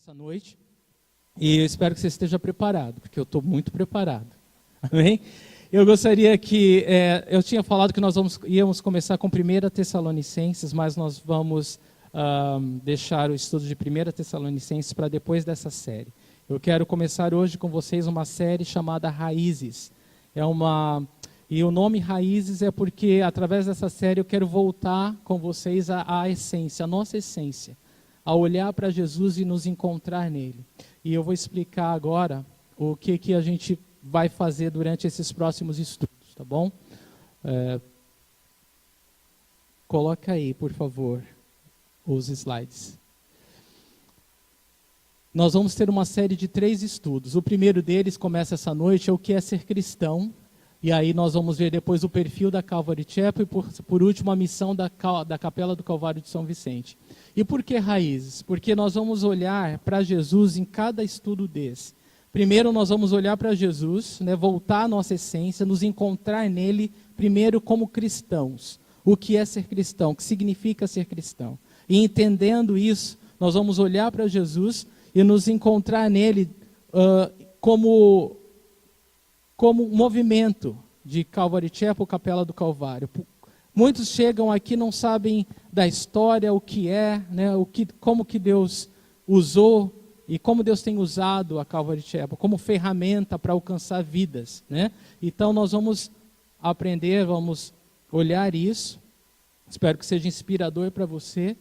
essa noite e eu espero que você esteja preparado, porque eu estou muito preparado. Amém? Eu gostaria que, eu tinha falado que nós íamos começar com 1 Tessalonicenses, mas nós vamos deixar o estudo de 1 Tessalonicenses para depois dessa série. Eu quero começar hoje com vocês uma série chamada Raízes. E o nome Raízes é porque, através dessa série, eu quero voltar com vocês à essência, a nossa essência, a olhar para Jesus e nos encontrar nele. E eu vou explicar agora o que a gente vai fazer durante esses próximos estudos, tá bom? Coloca aí, por favor, os slides. Nós vamos ter uma série de 3 estudos. O primeiro deles começa essa noite, é o que é ser cristão. E aí nós vamos ver depois o perfil da Calvary Chapel e por último a missão da Capela do Calvário de São Vicente. E por que raízes? Porque nós vamos olhar para Jesus em cada estudo desse. Primeiro nós vamos olhar para Jesus, voltar à nossa essência, nos encontrar nele, primeiro como cristãos. O que é ser cristão? O que significa ser cristão? E entendendo isso, nós vamos olhar para Jesus e nos encontrar nele como um movimento de Calvary Chapel, Capela do Calvário. Muitos chegam aqui e não sabem da história, o que é, como que Deus usou e como Deus tem usado a Calvary Chapel como ferramenta para alcançar vidas. Então nós vamos aprender, vamos olhar isso. Espero que seja inspirador para você.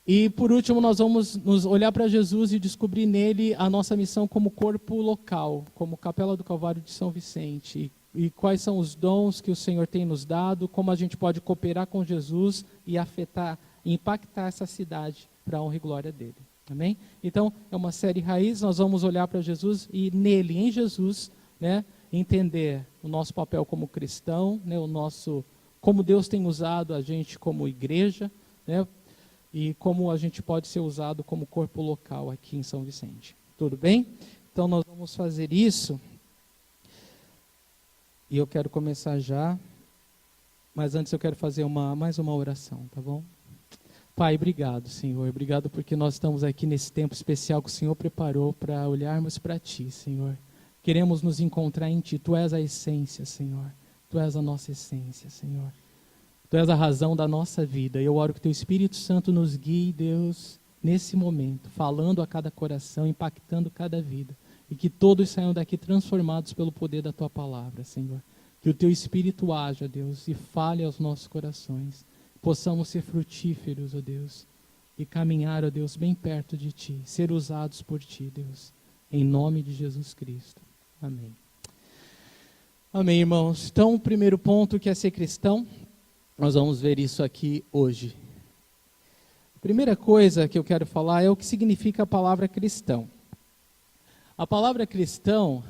E por último nós vamos nos olhar para Jesus e descobrir nele a nossa missão como corpo local, como Capela do Calvário de São Vicente. E quais são os dons que o Senhor tem nos dado, como a gente pode cooperar com Jesus e afetar, impactar essa cidade para a honra e glória dele. Amém? Então é uma série raiz, nós vamos olhar para Jesus e nele, em Jesus, entender o nosso papel como cristão, como Deus tem usado a gente como igreja, e como a gente pode ser usado como corpo local aqui em São Vicente. Tudo bem? Então nós vamos fazer isso. E eu quero começar já. Mas antes eu quero fazer mais uma oração, tá bom? Pai, obrigado, Senhor. Obrigado porque nós estamos aqui nesse tempo especial que o Senhor preparou para olharmos para Ti, Senhor. Queremos nos encontrar em Ti. Tu és a essência, Senhor. Tu és a nossa essência, Senhor. Tu és a razão da nossa vida. E eu oro que Teu Espírito Santo nos guie, Deus, nesse momento, falando a cada coração, impactando cada vida. E que todos saiam daqui transformados pelo poder da Tua palavra, Senhor. Que o Teu Espírito haja, Deus, e fale aos nossos corações. Possamos ser frutíferos, ó Deus, e caminhar, ó Deus, bem perto de Ti, ser usados por Ti, Deus. Em nome de Jesus Cristo. Amém. Amém, irmãos. Então, o primeiro ponto que é ser cristão. Nós vamos ver isso aqui hoje. A primeira coisa que eu quero falar é o que significa a palavra cristão. A palavra cristão,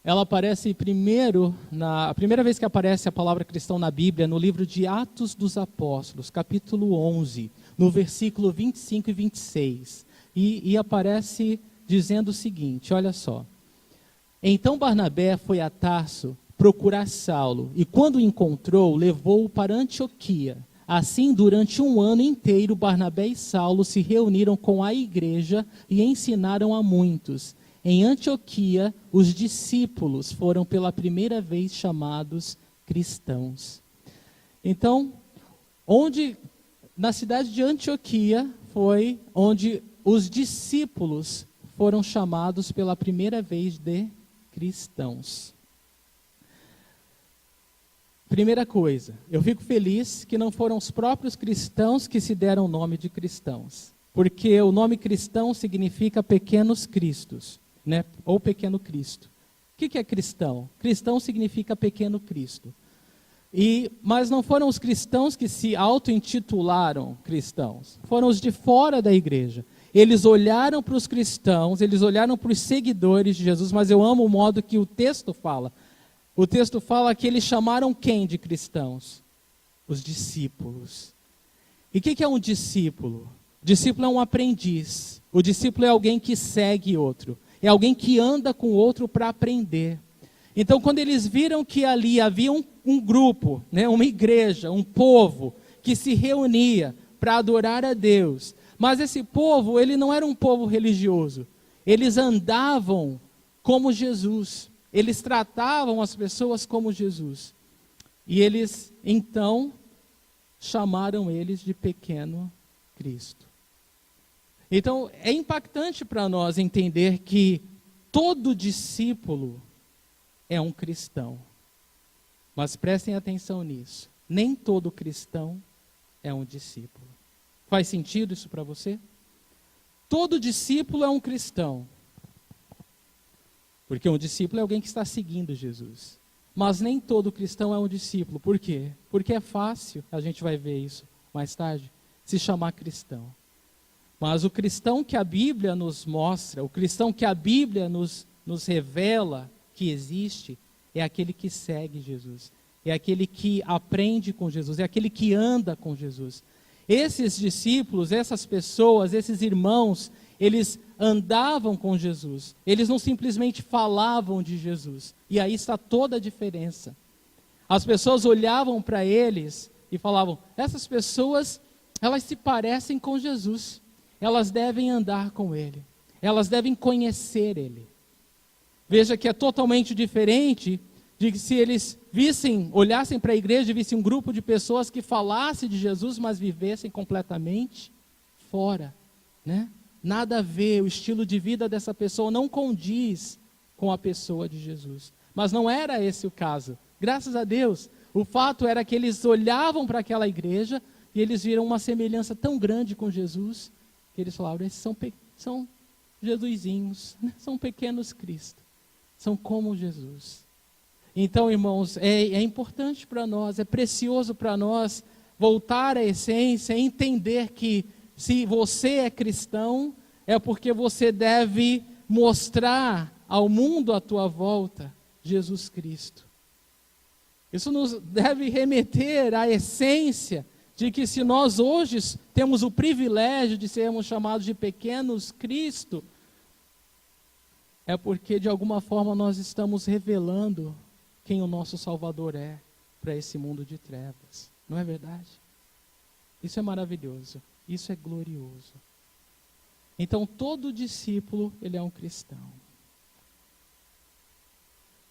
ela aparece primeiro, a primeira vez que aparece a palavra cristão na Bíblia, no livro de Atos dos Apóstolos, capítulo 11, no versículo 25 e 26. E aparece dizendo o seguinte, olha só. Então Barnabé foi a Tarso procurar Saulo, e quando o encontrou, levou-o para Antioquia. Assim, durante 1 ano inteiro, Barnabé e Saulo se reuniram com a igreja e ensinaram a muitos. Em Antioquia, os discípulos foram pela primeira vez chamados cristãos. Então, na cidade de Antioquia, foi onde os discípulos foram chamados pela primeira vez de cristãos. Primeira coisa, eu fico feliz que não foram os próprios cristãos que se deram o nome de cristãos. Porque o nome cristão significa pequenos cristos, ou pequeno Cristo. O que é cristão? Cristão significa pequeno Cristo. Mas não foram os cristãos que se auto-intitularam cristãos. Foram os de fora da igreja. Eles olharam para os cristãos, eles olharam para os seguidores de Jesus, mas eu amo o modo que o texto fala. O texto fala que eles chamaram quem de cristãos? Os discípulos. E o que é um discípulo? O discípulo é um aprendiz. O discípulo é alguém que segue outro. É alguém que anda com o outro para aprender. Então, quando eles viram que ali havia um grupo, uma igreja, um povo, que se reunia para adorar a Deus, Mas esse povo, ele não era um povo religioso. Eles andavam como Jesus. Eles tratavam as pessoas como Jesus. E eles, então, chamaram eles de pequeno Cristo. Então, é impactante para nós entender que todo discípulo é um cristão. Mas prestem atenção nisso. Nem todo cristão é um discípulo. Faz sentido isso para você? Todo discípulo é um cristão. Porque um discípulo é alguém que está seguindo Jesus. Mas nem todo cristão é um discípulo. Por quê? Porque é fácil, a gente vai ver isso mais tarde, se chamar cristão. Mas o cristão que a Bíblia nos mostra, o cristão que a Bíblia nos revela que existe, é aquele que segue Jesus. É aquele que aprende com Jesus, é aquele que anda com Jesus. Esses discípulos, essas pessoas, esses irmãos, eles andavam com Jesus. Eles não simplesmente falavam de Jesus. E aí está toda a diferença. As pessoas olhavam para eles e falavam, essas pessoas, elas se parecem com Jesus. Elas devem andar com Ele. Elas devem conhecer Ele. Veja que é totalmente diferente de que se eles olhassem para a igreja e vissem um grupo de pessoas que falassem de Jesus, mas vivessem completamente fora, né? Nada a ver, o estilo de vida dessa pessoa não condiz com a pessoa de Jesus. Mas não era esse o caso. Graças a Deus, o fato era que eles olhavam para aquela igreja e eles viram uma semelhança tão grande com Jesus, que eles falavam, esses são Jesusinhos, né? São pequenos Cristo, são como Jesus. Então, irmãos, é importante para nós, é precioso para nós voltar à essência, entender que se você é cristão, é porque você deve mostrar ao mundo à tua volta Jesus Cristo. Isso nos deve remeter à essência de que se nós hoje temos o privilégio de sermos chamados de pequenos Cristo, é porque de alguma forma nós estamos revelando quem o nosso Salvador é para esse mundo de trevas. Não é verdade? Isso é maravilhoso. Isso é glorioso. Então, todo discípulo, ele é um cristão.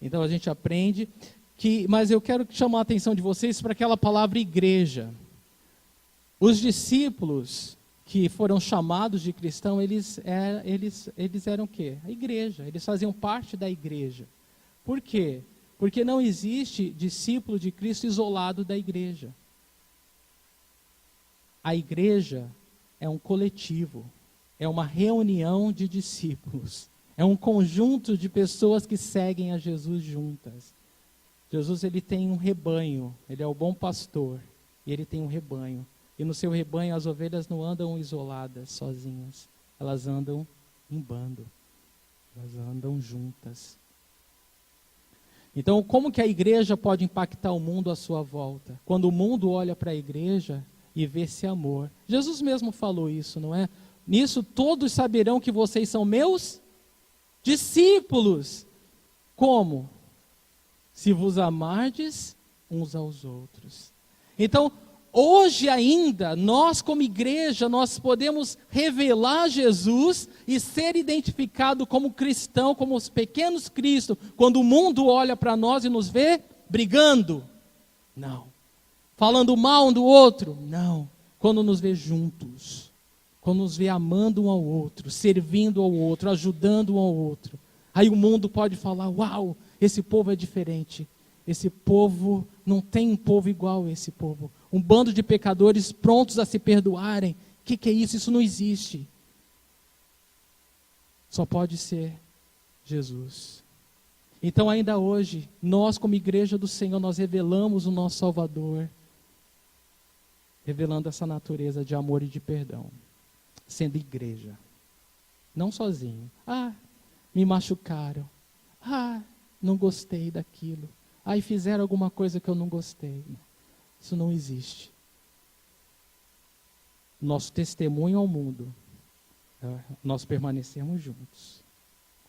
Então, a gente aprende que... Mas eu quero chamar a atenção de vocês para aquela palavra igreja. Os discípulos que foram chamados de cristão, eles eram o quê? A igreja. Eles faziam parte da igreja. Por quê? Porque não existe discípulo de Cristo isolado da igreja. A igreja é um coletivo, é uma reunião de discípulos, é um conjunto de pessoas que seguem a Jesus juntas. Jesus, ele tem um rebanho, ele é o bom pastor, e ele tem um rebanho. E no seu rebanho as ovelhas não andam isoladas, sozinhas, elas andam em bando, elas andam juntas. Então, como que a igreja pode impactar o mundo à sua volta? Quando o mundo olha para a igreja e vê esse amor. Jesus mesmo falou isso, não é? Nisso todos saberão que vocês são meus discípulos. Como? Se vos amardes uns aos outros. Então, hoje ainda, nós como igreja, nós podemos revelar Jesus e ser identificado como cristão, como os pequenos Cristo, quando o mundo olha para nós e nos vê brigando. Não. Falando mal um do outro. Não. Quando nos vê juntos. Quando nos vê amando um ao outro, servindo ao outro, ajudando um ao outro. Aí o mundo pode falar, uau, esse povo é diferente. Esse povo, não tem um povo igual a esse povo. Um bando de pecadores prontos a se perdoarem. O que é isso? Isso não existe. Só pode ser Jesus. Então ainda hoje, nós como igreja do Senhor, nós revelamos o nosso Salvador. Revelando essa natureza de amor e de perdão. Sendo igreja. Não sozinho. Me machucaram. Não gostei daquilo. E fizeram alguma coisa que eu não gostei. Isso não existe. Nosso testemunho ao mundo, nós permanecemos juntos,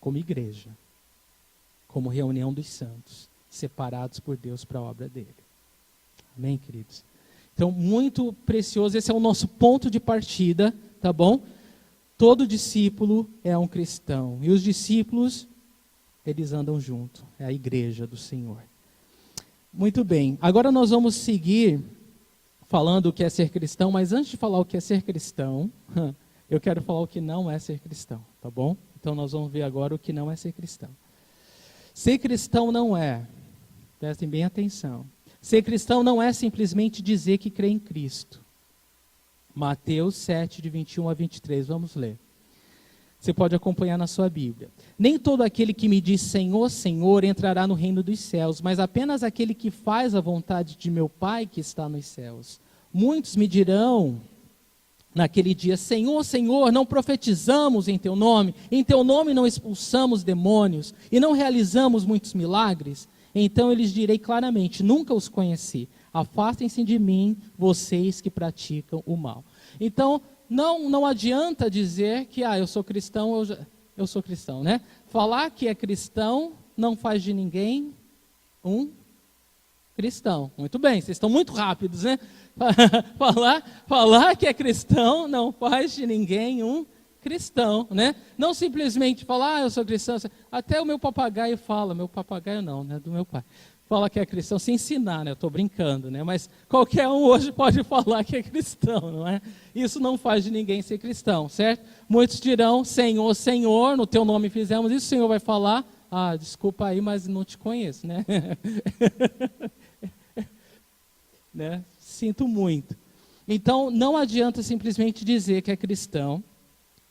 como igreja, como reunião dos santos, separados por Deus para a obra dele. Amém, queridos? Então, muito precioso, esse é o nosso ponto de partida tá bom? Todo discípulo é um cristão. E os discípulos, eles andam junto. É a igreja do Senhor. Muito bem. Agora nós vamos seguir falando o que é ser cristão, mas antes de falar o que é ser cristão, eu quero falar o que não é ser cristão, tá bom? Então nós vamos ver agora o que não é ser cristão. Ser cristão não é, prestem bem atenção, ser cristão não é simplesmente dizer que crê em Cristo. Mateus 7, de 21 a 23, vamos ler. Você pode acompanhar na sua Bíblia. Nem todo aquele que me diz Senhor, Senhor entrará no reino dos céus, mas apenas aquele que faz a vontade de meu Pai que está nos céus. Muitos me dirão naquele dia, Senhor, Senhor, não profetizamos em teu nome não expulsamos demônios e não realizamos muitos milagres? Então eu lhes direi claramente, nunca os conheci. Afastem-se de mim, vocês que praticam o mal. Então, não adianta dizer que, eu sou cristão, eu sou cristão, né? Falar que é cristão não faz de ninguém um cristão. Muito bem, vocês estão muito rápidos, né? Falar que é cristão não faz de ninguém um cristão, né? Não simplesmente falar, eu sou cristão. Até o meu papagaio fala, meu papagaio não, né? Do meu pai. Fala que é cristão, se ensinar, né? Eu estou brincando, né? Mas qualquer um hoje pode falar que é cristão, não é? Isso não faz de ninguém ser cristão, certo? Muitos dirão, Senhor, Senhor, no teu nome fizemos isso, o Senhor vai falar, desculpa aí, mas não te conheço, né? Né? Sinto muito. Então, não adianta simplesmente dizer que é cristão.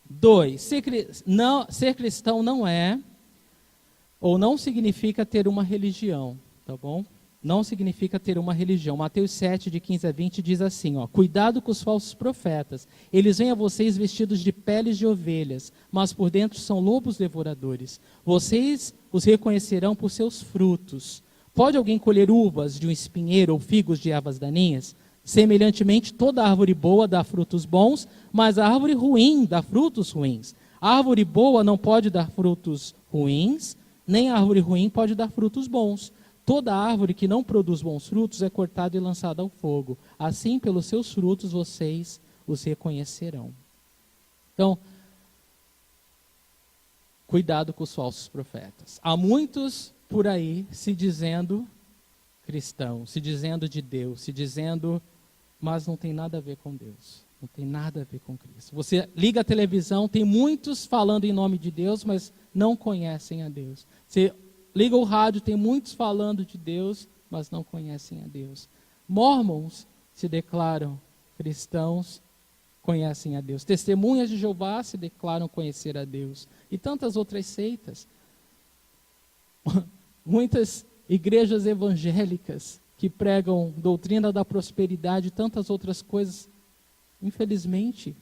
2, ser cristão não é, ou não significa ter uma religião. Tá bom? Não significa ter uma religião. Mateus 7, de 15 a 20, diz assim, cuidado com os falsos profetas. Eles vêm a vocês vestidos de peles de ovelhas, mas por dentro são lobos devoradores. Vocês os reconhecerão por seus frutos. Pode alguém colher uvas de um espinheiro ou figos de ervas daninhas? Semelhantemente, toda árvore boa dá frutos bons, mas a árvore ruim dá frutos ruins. A árvore boa não pode dar frutos ruins, nem a árvore ruim pode dar frutos bons. Toda árvore que não produz bons frutos é cortada e lançada ao fogo. Assim, pelos seus frutos, vocês os reconhecerão. Então, cuidado com os falsos profetas. Há muitos por aí se dizendo cristãos, se dizendo de Deus, se dizendo, mas não tem nada a ver com Deus. Não tem nada a ver com Cristo. Você liga a televisão, tem muitos falando em nome de Deus, mas não conhecem a Deus. Você liga o rádio, tem muitos falando de Deus, mas não conhecem a Deus. Mormons se declaram cristãos, conhecem a Deus. Testemunhas de Jeová se declaram conhecer a Deus. E tantas outras seitas. Muitas igrejas evangélicas que pregam doutrina da prosperidade e tantas outras coisas, infelizmente,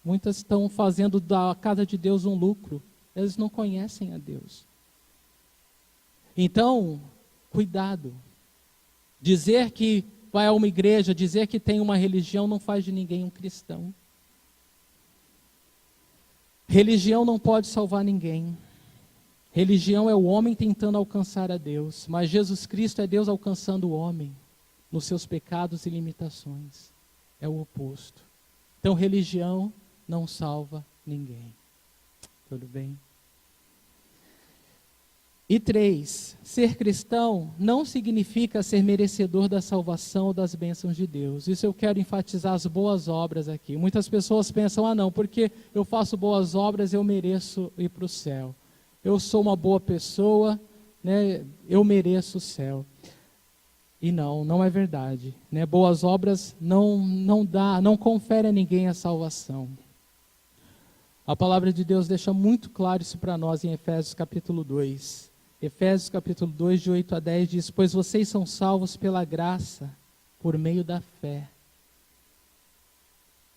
muitas estão fazendo da casa de Deus um lucro. Eles não conhecem a Deus. Então, cuidado. Dizer que vai a uma igreja, dizer que tem uma religião não faz de ninguém um cristão. Religião não pode salvar ninguém. Religião é o homem tentando alcançar a Deus, mas Jesus Cristo é Deus alcançando o homem nos seus pecados e limitações. É o oposto. Então, religião não salva ninguém. Tudo bem? E 3, ser cristão não significa ser merecedor da salvação ou das bênçãos de Deus. Isso eu quero enfatizar as boas obras aqui. Muitas pessoas pensam, não, porque eu faço boas obras eu mereço ir para o céu. Eu sou uma boa pessoa, né, eu mereço o céu. E não é verdade. Né? Boas obras não confere a ninguém a salvação. A palavra de Deus deixa muito claro isso para nós em Efésios capítulo 2. Efésios capítulo 2, de 8 a 10 diz, pois vocês são salvos pela graça, por meio da fé.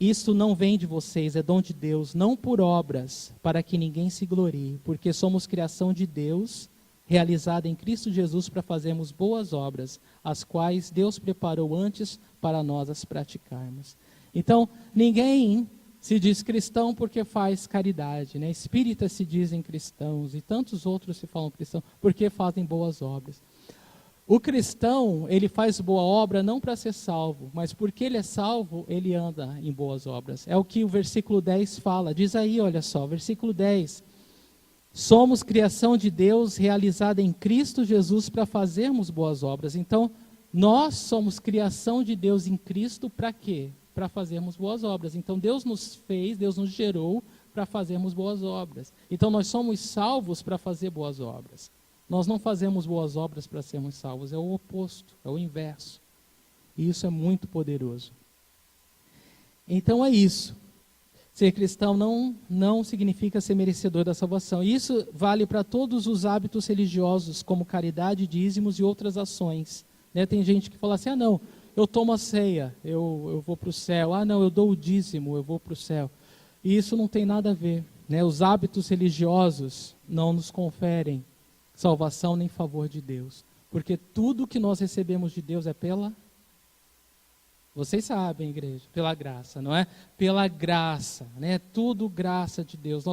Isso não vem de vocês, é dom de Deus, não por obras, para que ninguém se glorie, porque somos criação de Deus, realizada em Cristo Jesus para fazermos boas obras, as quais Deus preparou antes para nós as praticarmos. Então, ninguém se diz cristão porque faz caridade, né? Espíritas se dizem cristãos e tantos outros se falam cristãos porque fazem boas obras. O cristão, ele faz boa obra não para ser salvo, mas porque ele é salvo, ele anda em boas obras. É o que o versículo 10 fala. Diz aí, olha só, versículo 10. Somos criação de Deus realizada em Cristo Jesus para fazermos boas obras. Então, nós somos criação de Deus em Cristo para quê? Para fazermos boas obras. Então, Deus nos fez, Deus nos gerou para fazermos boas obras. Então, nós somos salvos para fazer boas obras. Nós não fazemos boas obras para sermos salvos, é o oposto, é o inverso. E isso é muito poderoso. Então é isso. Ser cristão não significa ser merecedor da salvação. E isso vale para todos os hábitos religiosos, como caridade, dízimos e outras ações. Né? Tem gente que fala assim, não, eu tomo a ceia, eu vou para o céu. Não, eu dou o dízimo, eu vou para o céu. E isso não tem nada a ver. Né? Os hábitos religiosos não nos conferem salvação nem favor de Deus. Porque tudo que nós recebemos de Deus é pela... Vocês sabem, igreja, pela graça, não é? Pela graça, né? Tudo graça de Deus.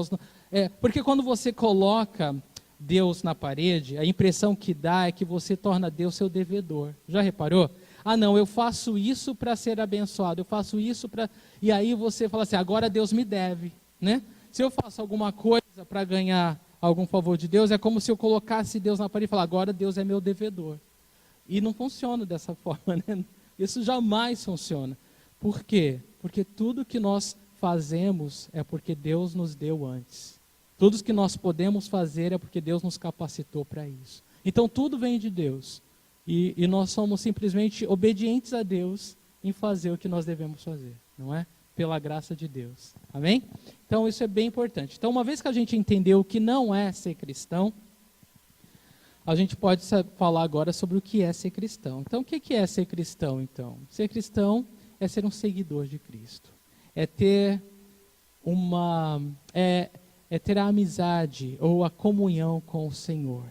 Porque quando você coloca Deus na parede, a impressão que dá é que você torna Deus seu devedor. Já reparou? Não, eu faço isso para ser abençoado, eu faço isso para... E aí você fala assim, agora Deus me deve, né? Se eu faço alguma coisa para ganhar algum favor de Deus, é como se eu colocasse Deus na parede e falar, agora Deus é meu devedor. E não funciona dessa forma, né? Isso jamais funciona. Por quê? Porque tudo que nós fazemos é porque Deus nos deu antes. Tudo que nós podemos fazer é porque Deus nos capacitou para isso. Então tudo vem de Deus. E nós somos simplesmente obedientes a Deus em fazer o que nós devemos fazer, não é? Pela graça de Deus. Amém? Então isso é bem importante. Então uma vez que a gente entendeu o que não é ser cristão, a gente pode falar agora sobre o que é ser cristão. Então o que é ser cristão então? Ser cristão é ser um seguidor de Cristo. É ter ter a amizade ou a comunhão com o Senhor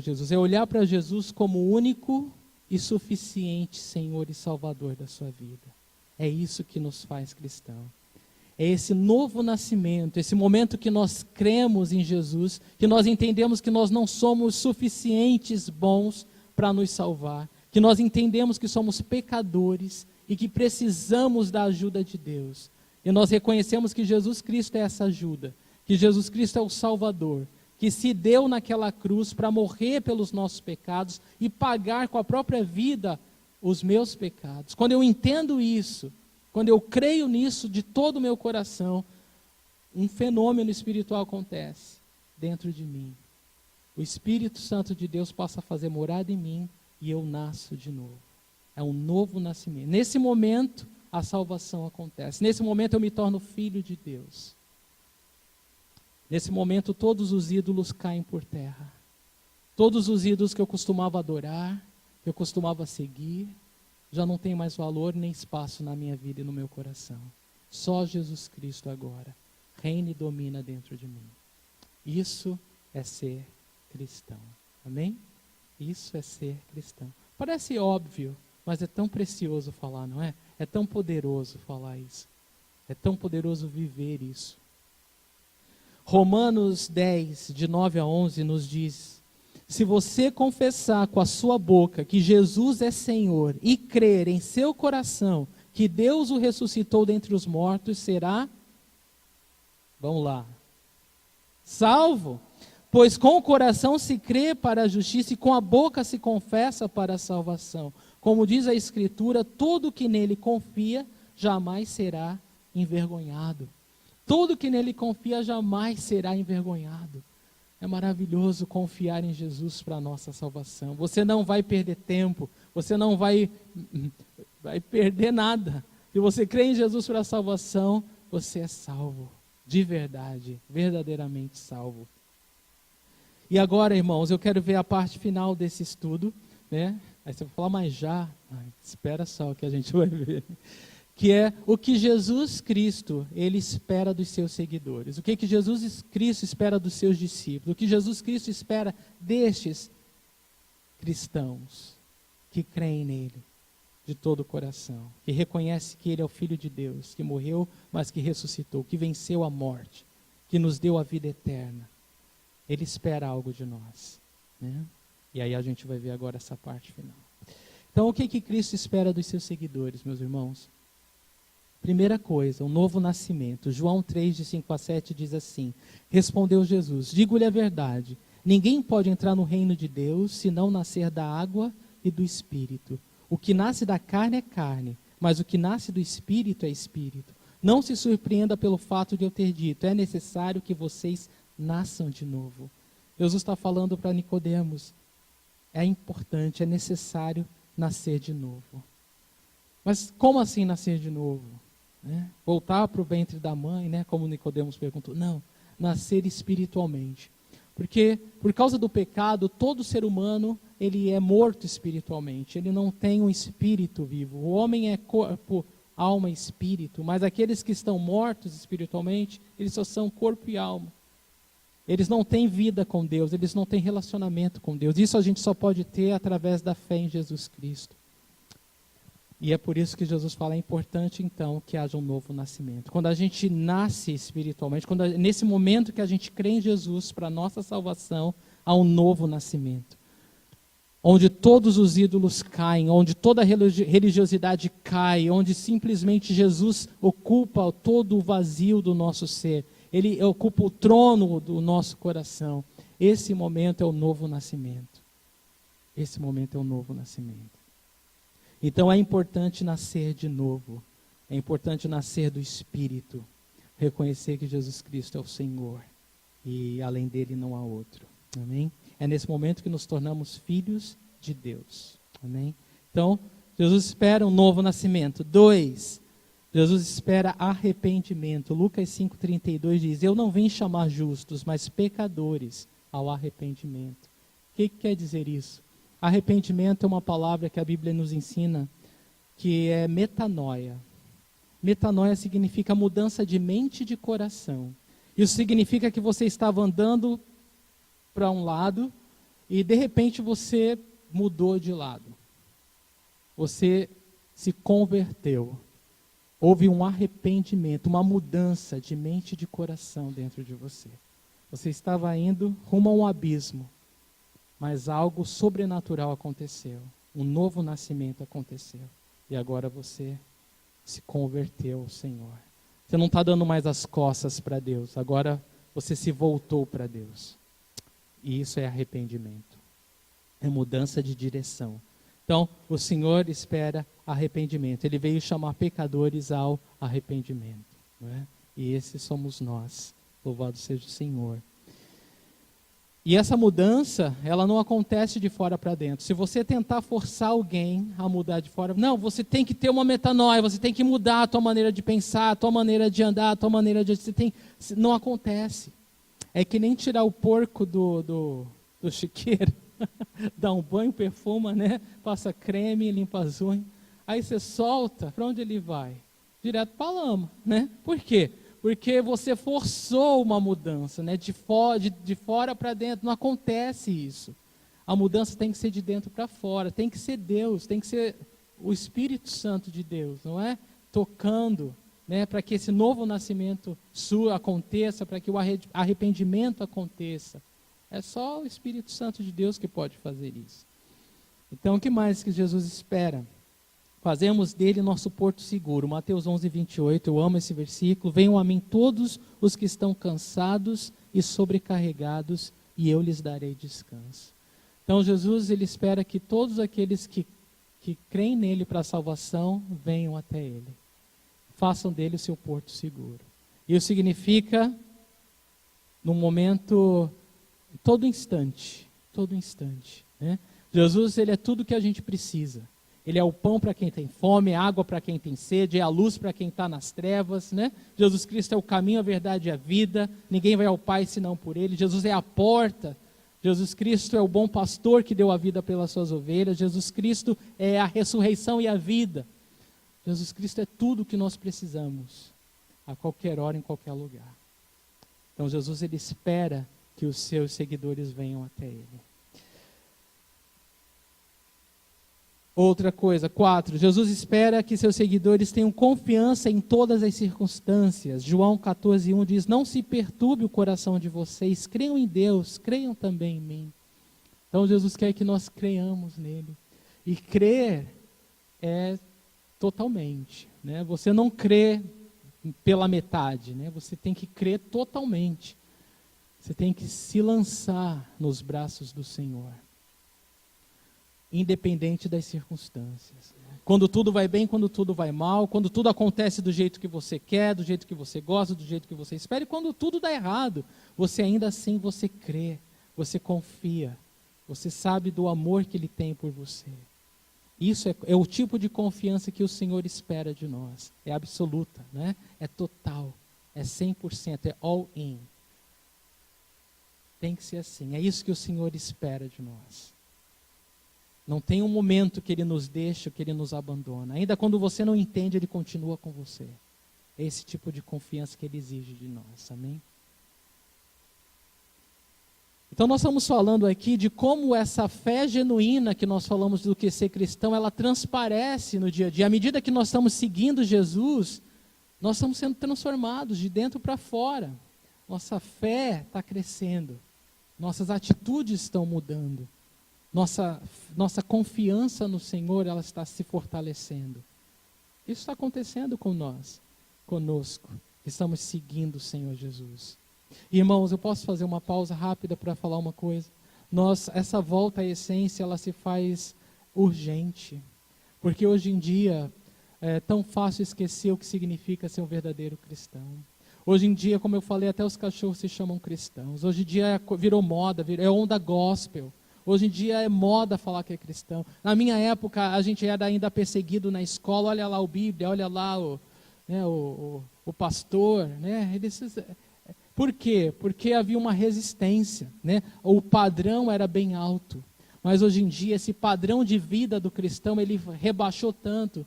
Jesus. É olhar para Jesus como o único e suficiente Senhor e Salvador da sua vida. É isso que nos faz cristão. É esse novo nascimento, esse momento que nós cremos em Jesus, que nós entendemos que nós não somos suficientes bons para nos salvar, que nós entendemos que somos pecadores e que precisamos da ajuda de Deus. E nós reconhecemos que Jesus Cristo é essa ajuda, que Jesus Cristo é o Salvador, que se deu naquela cruz para morrer pelos nossos pecados e pagar com a própria vida os meus pecados. Quando eu entendo isso, quando eu creio nisso de todo o meu coração, um fenômeno espiritual acontece dentro de mim. O Espírito Santo de Deus passa a fazer morada em mim e eu nasço de novo. É um novo nascimento. Nesse momento, a salvação acontece. Nesse momento, eu me torno filho de Deus. Nesse momento, todos os ídolos caem por terra. Todos os ídolos que eu costumava adorar, que eu costumava seguir, já não tem mais valor nem espaço na minha vida e no meu coração. Só Jesus Cristo agora reina e domina dentro de mim. Isso é ser cristão. Amém? Isso é ser cristão. Parece óbvio, mas é tão precioso falar, não é? É tão poderoso falar isso. É tão poderoso viver isso. Romanos 10, de 9 a 11, nos diz: se você confessar com a sua boca que Jesus é Senhor e crer em seu coração que Deus o ressuscitou dentre os mortos, será, vamos lá, salvo. Pois com o coração se crê para a justiça e com a boca se confessa para a salvação. Como diz a Escritura, todo que nele confia jamais será envergonhado. Todo que nele confia jamais será envergonhado. É maravilhoso confiar em Jesus para a nossa salvação. Você não vai perder tempo, você não vai perder nada. Se você crê em Jesus para a salvação, você é salvo, de verdade, verdadeiramente salvo. E agora, irmãos, eu quero ver a parte final desse estudo, né? Aí você vai falar, mas já? Espera só que a gente vai ver. Que é o que Jesus Cristo, ele espera dos seus seguidores. O que Jesus Cristo espera dos seus discípulos. O que Jesus Cristo espera destes cristãos que creem nele de todo o coração. Que reconhece que ele é o Filho de Deus, que morreu, mas que ressuscitou, que venceu a morte, que nos deu a vida eterna. Ele espera algo de nós, né? E aí a gente vai ver agora essa parte final. Então, o que Cristo espera dos seus seguidores, meus irmãos? Primeira coisa, um novo nascimento. João 3, de 5 a 7 diz assim: respondeu Jesus, digo-lhe a verdade, ninguém pode entrar no reino de Deus se não nascer da água e do Espírito. O que nasce da carne é carne, mas o que nasce do Espírito é Espírito. Não se surpreenda pelo fato de eu ter dito, é necessário que vocês nasçam de novo. Jesus está falando para Nicodemos, é importante, é necessário nascer de novo. Mas como assim nascer de novo? Voltar para o ventre da mãe, como Nicodemos perguntou. Não, nascer espiritualmente. Porque por causa do pecado, todo ser humano ele é morto espiritualmente. Ele não tem um espírito vivo. O homem é corpo, alma e espírito. Mas aqueles que estão mortos espiritualmente, eles só são corpo e alma. Eles não têm vida com Deus, eles não têm relacionamento com Deus. Isso a gente só pode ter através da fé em Jesus Cristo. E é por isso que Jesus fala, é importante então que haja um novo nascimento. Quando a gente nasce espiritualmente, nesse momento que a gente crê em Jesus para a nossa salvação, há um novo nascimento. Onde todos os ídolos caem, onde toda a religiosidade cai, onde simplesmente Jesus ocupa todo o vazio do nosso ser. Ele ocupa o trono do nosso coração. Esse momento é o novo nascimento. Esse momento é o novo nascimento. Então é importante nascer de novo. É importante nascer do Espírito. Reconhecer que Jesus Cristo é o Senhor. E além dele não há outro. Amém? É nesse momento que nos tornamos filhos de Deus. Amém? Então, Jesus espera um novo nascimento. 2, Jesus espera arrependimento. Lucas 5,32 diz, eu não vim chamar justos, mas pecadores ao arrependimento. O que quer dizer isso? Arrependimento é uma palavra que a Bíblia nos ensina, que é metanoia. Metanoia significa mudança de mente e de coração. Isso significa que você estava andando para um lado e de repente você mudou de lado. Você se converteu. Houve um arrependimento, uma mudança de mente e de coração dentro de você. Você estava indo rumo a um abismo. Mas algo sobrenatural aconteceu. Um novo nascimento aconteceu. E agora você se converteu ao Senhor. Você não está dando mais as costas para Deus. Agora você se voltou para Deus. E isso é arrependimento. É mudança de direção. Então, o Senhor espera arrependimento. Ele veio chamar pecadores ao arrependimento. Não é? E esses somos nós. Louvado seja o Senhor. E essa mudança, ela não acontece de fora para dentro. Se você tentar forçar alguém a mudar de fora, não, você tem que ter uma metanoia, você tem que mudar a tua maneira de pensar, a tua maneira de andar, a tua maneira de... Não acontece. É que nem tirar o porco do chiqueiro, dá um banho, perfuma, passa creme, limpa as unhas. Aí você solta, para onde ele vai? Direto para a lama, Por quê? Porque você forçou uma mudança, de fora para dentro. Não acontece isso. A mudança tem que ser de dentro para fora. Tem que ser Deus, tem que ser o Espírito Santo de Deus, não é? Tocando, para que esse novo nascimento aconteça, para que o arrependimento aconteça. É só o Espírito Santo de Deus que pode fazer isso. Então, o que mais que Jesus espera? Fazemos dele nosso porto seguro. Mateus 11:28, eu amo esse versículo. Venham a mim todos os que estão cansados e sobrecarregados, e eu lhes darei descanso. Então Jesus, ele espera que todos aqueles que creem nele para a salvação, venham até ele. Façam dele o seu porto seguro. Isso significa, num momento, todo instante. Jesus, ele é tudo que a gente precisa. Ele é o pão para quem tem fome, é água para quem tem sede, é a luz para quem está nas trevas, Jesus Cristo é o caminho, a verdade e a vida. Ninguém vai ao Pai senão por Ele. Jesus é a porta. Jesus Cristo é o bom pastor que deu a vida pelas suas ovelhas. Jesus Cristo é a ressurreição e a vida. Jesus Cristo é tudo o que nós precisamos, a qualquer hora, em qualquer lugar. Então Jesus, ele espera que os seus seguidores venham até Ele. Outra coisa, 4, Jesus espera que seus seguidores tenham confiança em todas as circunstâncias. João 14:1 diz, não se perturbe o coração de vocês, creiam em Deus, creiam também em mim. Então Jesus quer que nós creiamos nele. E crer é totalmente, né? Você não crê pela metade, né? Você tem que crer totalmente. Você tem que se lançar nos braços do Senhor, independente das circunstâncias. Quando tudo vai bem, quando tudo vai mal, quando tudo acontece do jeito que você quer, do jeito que você gosta, do jeito que você espera, e quando tudo dá errado, você ainda assim, você crê, você confia, você sabe do amor que Ele tem por você. Isso é o tipo de confiança que o Senhor espera de nós. É absoluta, né? É total, é 100%, é all in. Tem que ser assim, é isso que o Senhor espera de nós. Não tem um momento que Ele nos deixa, que Ele nos abandona. Ainda quando você não entende, Ele continua com você. É esse tipo de confiança que Ele exige de nós, amém? Então nós estamos falando aqui de como essa fé genuína que nós falamos do que ser cristão, ela transparece no dia a dia. À medida que nós estamos seguindo Jesus, nós estamos sendo transformados de dentro para fora. Nossa fé está crescendo. Nossas atitudes estão mudando. Nossa confiança no Senhor, ela está se fortalecendo. Isso está acontecendo com nós, conosco. Estamos seguindo o Senhor Jesus. Irmãos, eu posso fazer uma pausa rápida para falar uma coisa? Essa volta à essência, ela se faz urgente. Porque hoje em dia, é tão fácil esquecer o que significa ser um verdadeiro cristão. Hoje em dia, como eu falei, até os cachorros se chamam cristãos. Hoje em dia virou moda, é onda gospel. Hoje em dia é moda falar que é cristão. Na minha época, a gente era ainda perseguido na escola. Olha lá o Bíblia, olha lá o pastor. Né? Por quê? Porque havia uma resistência. Né? O padrão era bem alto. Mas hoje em dia, esse padrão de vida do cristão, ele rebaixou tanto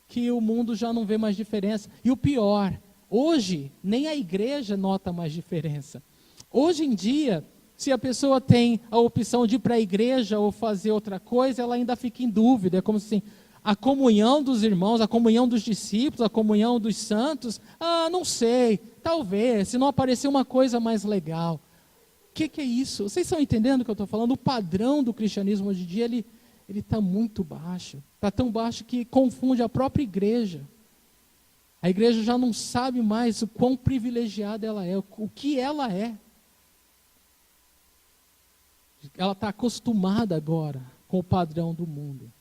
que o mundo já não vê mais diferença. E o pior, hoje, nem a igreja nota mais diferença. Hoje em dia, se a pessoa tem a opção de ir para a igreja ou fazer outra coisa, ela ainda fica em dúvida. É como assim, a comunhão dos irmãos, a comunhão dos discípulos, a comunhão dos santos, não sei, talvez, se não aparecer uma coisa mais legal. O que é isso? Vocês estão entendendo o que eu estou falando? O padrão do cristianismo hoje em dia, ele está muito baixo. Está tão baixo que confunde a própria igreja. A igreja já não sabe mais o quão privilegiada ela é, o que ela é. Ela está acostumada agora com o padrão do mundo.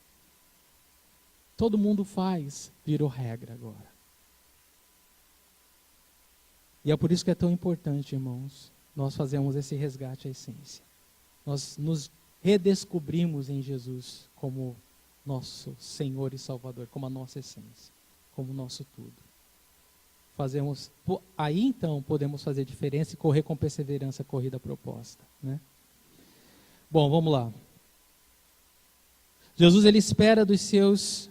Todo mundo faz, virou regra agora. E é por isso que é tão importante, irmãos, nós fazemos esse resgate à essência. Nós nos redescobrimos em Jesus como nosso Senhor e Salvador, como a nossa essência, como o nosso tudo. Aí então podemos fazer diferença e correr com perseverança a corrida proposta, né? Bom, vamos lá. Jesus, ele espera dos seus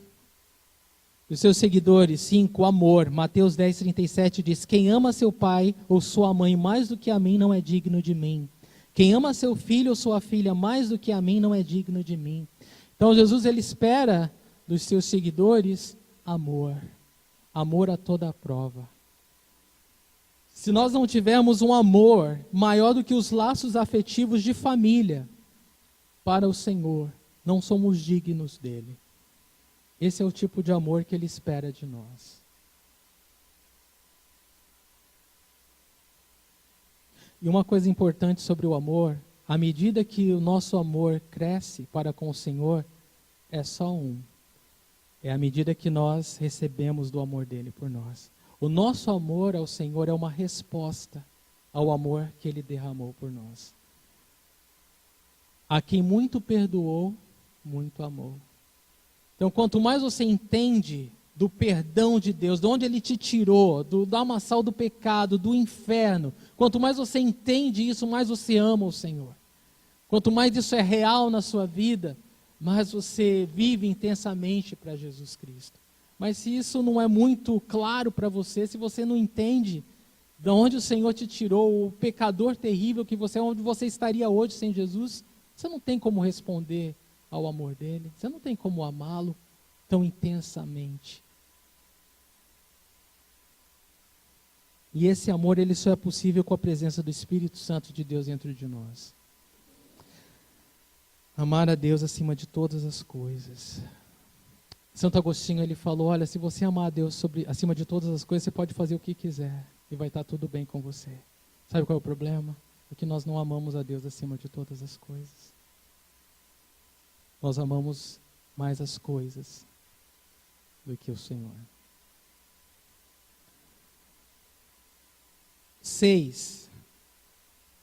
seguidores, 5, amor. Mateus 10:37 diz: quem ama seu pai ou sua mãe mais do que a mim não é digno de mim. Quem ama seu filho ou sua filha mais do que a mim não é digno de mim. Então Jesus, ele espera dos seus seguidores amor. Amor a toda a prova. Se nós não tivermos um amor maior do que os laços afetivos de família para o Senhor, não somos dignos dele. Esse é o tipo de amor que ele espera de nós. E uma coisa importante sobre o amor, à medida que o nosso amor cresce para com o Senhor, é só um. É à medida que nós recebemos do amor dele por nós. O nosso amor ao Senhor é uma resposta ao amor que ele derramou por nós. A quem muito perdoou, muito amou. Então, quanto mais você entende do perdão de Deus, de onde ele te tirou, do lamaçal do pecado, do inferno, quanto mais você entende isso, mais você ama o Senhor. Quanto mais isso é real na sua vida, mais você vive intensamente para Jesus Cristo. Mas se isso não é muito claro para você, se você não entende de onde o Senhor te tirou, o pecador terrível que você é, onde você estaria hoje sem Jesus, você não tem como responder ao amor dele, você não tem como amá-lo tão intensamente. E esse amor, ele só é possível com a presença do Espírito Santo de Deus dentro de nós. Amar a Deus acima de todas as coisas. Santo Agostinho, ele falou, olha, se você amar a Deus acima de todas as coisas, você pode fazer o que quiser e vai estar tudo bem com você. Sabe qual é o problema? É que nós não amamos a Deus acima de todas as coisas. Nós amamos mais as coisas do que o Senhor. 6.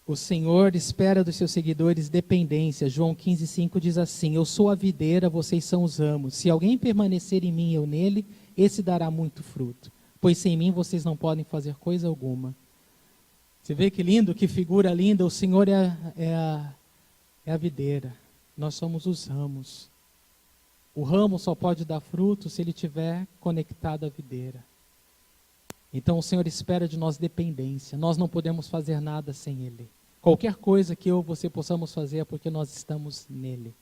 O Senhor espera dos seus seguidores dependência. João 15,5 diz assim, eu sou a videira, vocês são os ramos. Se alguém permanecer em mim e eu nele, esse dará muito fruto. Pois sem mim vocês não podem fazer coisa alguma. Você vê que lindo, que figura linda. O Senhor é a videira. Nós somos os ramos. O ramo só pode dar fruto se ele estiver conectado à videira. Então o Senhor espera de nós dependência. Nós não podemos fazer nada sem Ele. Qualquer coisa que eu ou você possamos fazer é porque nós estamos nele.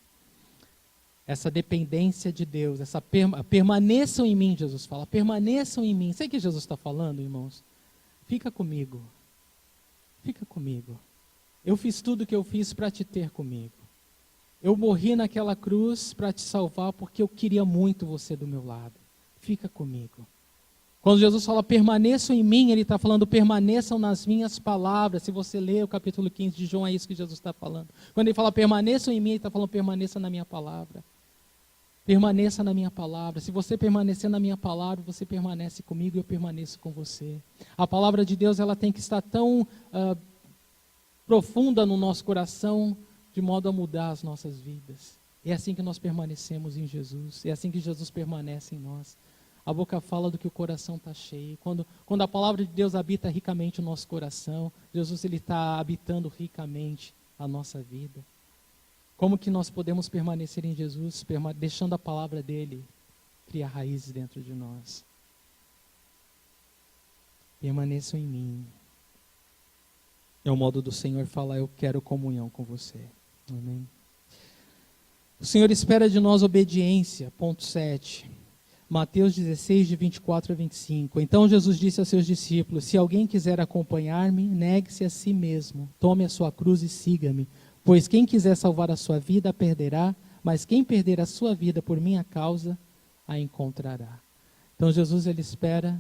Essa dependência de Deus, permaneçam em mim, Jesus fala, permaneçam em mim. Sabe o que Jesus está falando, irmãos? Fica comigo. Fica comigo. Eu fiz tudo o que eu fiz para te ter comigo. Eu morri naquela cruz para te salvar porque eu queria muito você do meu lado. Fica comigo. Quando Jesus fala permaneçam em mim, ele está falando permaneçam nas minhas palavras. Se você ler o capítulo 15 de João, é isso que Jesus está falando. Quando ele fala permaneçam em mim, ele está falando permaneça na minha palavra. Permaneça na minha palavra. Se você permanecer na minha palavra, você permanece comigo e eu permaneço com você. A palavra de Deus ela tem que estar tão profunda no nosso coração, de modo a mudar as nossas vidas. É assim que nós permanecemos em Jesus. É assim que Jesus permanece em nós. A boca fala do que o coração está cheio. Quando a palavra de Deus habita ricamente o nosso coração, Jesus ele está habitando ricamente a nossa vida. Como que nós podemos permanecer em Jesus, deixando a palavra dele criar raízes dentro de nós? Permaneçam em mim. É o modo do Senhor falar, eu quero comunhão com você. Amém. O Senhor espera de nós obediência. Ponto 7. Mateus 16, de 24 a 25. Então Jesus disse aos seus discípulos, se alguém quiser acompanhar-me, negue-se a si mesmo, tome a sua cruz e siga-me. Pois quem quiser salvar a sua vida, a perderá, mas quem perder a sua vida por minha causa, a encontrará. Então Jesus ele espera